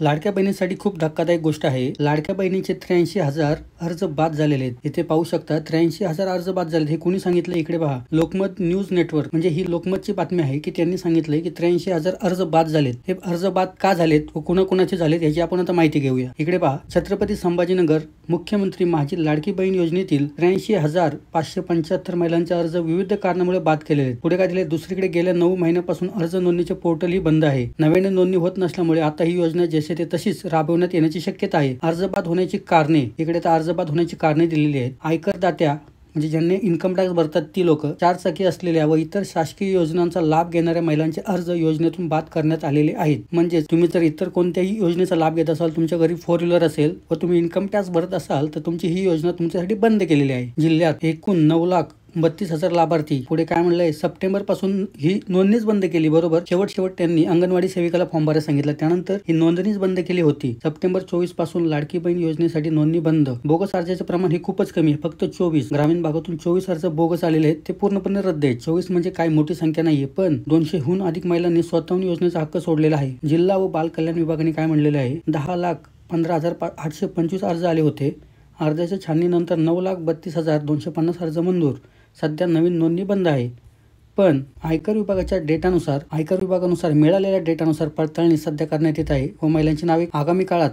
लाडक्या बहिणीसाठी खूप धक्कादायक गोष्ट आहे। लाडक्या बहिणीचे 83,000 अर्ज बाद झालेले आहेत। इथे पाहू शकता 83,000 अर्ज बाद झालेत। हे कोणी सांगितलं इकडे पहा, लोकमत न्यूज नेटवर्क म्हणजे ही लोकमतची बातमी आहे की त्यांनी सांगितलंय की 83,000 अर्ज बाद झालेत। हे अर्ज बाद का झालेत व कोणाकोणाचे झालेत याची आपण आता माहिती घेऊया। इकडे पहा, छत्रपती संभाजीनगर मुख्यमंत्री माझी लाडकी बहीण योजनेतील 83,575 महिलांचे अर्ज विविध कारणामुळे बाद केलेले आहेत। पुढे काय दिले, दुसरीकडे गेल्या 9 महिन्यापासून अर्ज नोंदणीचे पोर्टल ही बंद आहे। नव्याने नोंदणी होत नसल्यामुळे आता ही योजना जसे ते तशीच राबवण्यात येण्याची शक्यता आहे। अर्ज बाद होण्याची कारणे, इकडे तर अर्ज बाद होण्याची कारणे दिलेली आहेत। आयकर दात्या म्हणजे ज्यांनी इन्कम टॅक्स भरतात ती लोक, 4 चाकी असलेल्या व इतर शासकीय योजनांचा लाभ घेणाऱ्या महिलांचे अर्ज योजनेतून बाद करण्यात आलेले आहेत। म्हणजे तुम्ही जर इतर कोणत्याही योजनेचा लाभ घेत असाल, तुमच्या घरी 4 व्हीलर असेल व तुम्ही इन्कम टॅक्स भरत असाल तर तुमची ही योजना तुमच्यासाठी बंद केलेली आहे। जिल्ह्यात एकूण 9,32,000 लाभार्थी, पुढे काय म्हणलंय, सप्टेंबर पासून ही नोंदणीच बंद केली। बरोबर, शेवट त्यांनी अंगणवाडी सेविकाला फॉर्म भरायला सांगितलं, त्यानंतर ही नोंदणीच बंद केली होती। सप्टेंबर 24 पासून लाडकी बहीण योजनेसाठी नोंदणी बंद। बोगस अर्जाचे प्रमाण हे खूपच कमी आहे, फक्त 24। ग्रामीण भागातून 24 अर्ज बोगस आलेले आहेत, ते पूर्णपणे रद्द आहेत। 24 म्हणजे काय मोठी संख्या नाहीये, पण 200हून अधिक महिलांनी स्वतःहून योजनेचा हक्क सोडलेला आहे। जिल्हा व बाल कल्याण विभागाने काय म्हणलेले आहे, 10,15,825 अर्ज आले होते। अर्जाच्या छाननीनंतर 9,32,250 अर्ज मंजूर। सध्या नवीन नोंदणी बंद आहे, पण आयकर विभागानुसार मिळालेल्या डेटानुसार पडताळणी सध्या करण्यात येत आहे व महिलांची नावे आगामी काळात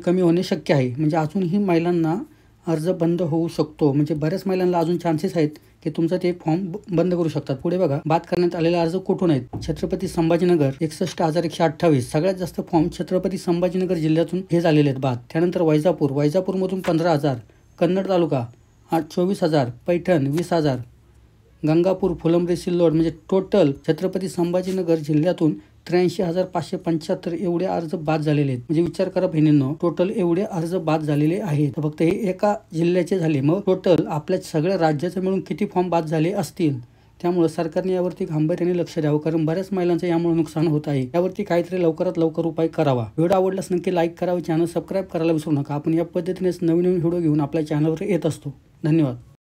कमी होणे शक्य आहे। म्हणजे अजूनही महिलांना अर्ज बंद होऊ शकतो, म्हणजे बऱ्याच महिलांना अजून चान्सेस आहेत की तुमचा ते फॉर्म बंद करू शकतात। पुढे बघा, बाद करण्यात आलेले अर्ज कुठून आहेत। छत्रपती संभाजीनगर 61,128, सगळ्यात जास्त फॉर्म छत्रपती संभाजीनगर जिल्ह्यातून हे झालेले आहेत बाद। त्यानंतर वैजापूरमधून 15,000, कन्नड तालुका 24,000, पैठण 20,000, गंगापूर, फुलंब्री, सिल्लोड, म्हणजे टोटल छत्रपती संभाजीनगर जिल्ह्यातून 83,575 एवढे अर्ज बाद झालेले आहेत। म्हणजे विचार करा बहिणींनो, टोटल एवढे अर्ज बाद झालेले आहेत। फक्त हे एका जिल्ह्याचे झाले, मग टोटल आपल्या सगळ्या राज्याचे मिळून किती फॉर्म बाद झाले असतील। त्यामुळे सरकारने यावरती गांभीर्याने लक्ष द्यावं, कारण बऱ्याच महिलांचं यामुळे नुकसान होत आहे। यावरती काहीतरी लवकरात लवकर उपाय करावा। व्हिडिओ आवडल्यास नक्की लाईक करावे, चॅनल सबस्क्राईब करायला विसरू नका। आपण या पद्धतीनेच नवीन व्हिडिओ घेऊन आपल्या चॅनलवर येत असतो। धन्यवाद।